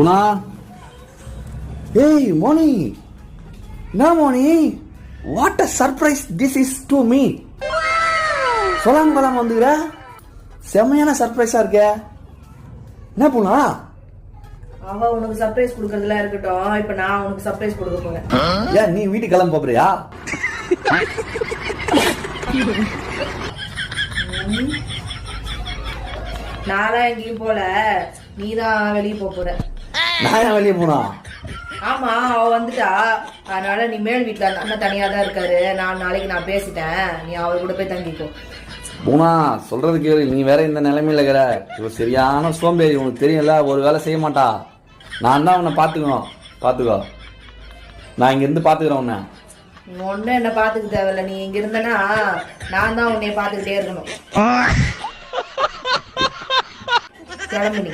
குணா, ஏய் மோனி, என்ன Moni, what a surprise this is to me. சொல்லாம கொள்ளாம வந்துக்கிற, செம்மையான சர்ப்ரைஸா இருக்க. என்ன பூனா? அவ உனக்கு சர்ப்ரைஸ் கொடுக்கறதுல இருக்கட்டும், இப்ப நான் உனக்கு சர்ப்ரைஸ் கொடுக்க போறேன். ஏன் நீ வீட்டுக்கு கிளம்ப போறியா? நான்லாம் எங்கேயும் போல, நீதான் வெளியே போற. நான் ஏன் வெளியே போனா? ஆமா, அவ வந்துட்டா. அதனால நீ மேல் வீட்டுல அந்த அண்ணன் தனியா தான் இருக்காரு. நாளைக்கு நான் பேசிட்டேன், நீ அவர் கூட போய் தங்கிக்கோ. பூனா, சொல்றது கேளு. நீ வேற இந்த நிலைமையில இருக்கிற. இவ சரியான சோம்பேறி, உனக்கு தெரியல. ஒரு வேலை செய்ய மாட்டா. நான் தான் உன்னை பாத்துக்கோ. நான் இங்க இருந்து பாத்துக்கிறேன் உன்னை. ஒன்னும் என்ன பாத்துக்க தேவையில்ல. நீ இங்க இருந்தனா நான் தான் உன்னைய பாத்துக்கிட்டே இருக்கணும். கிளம்பு நீ.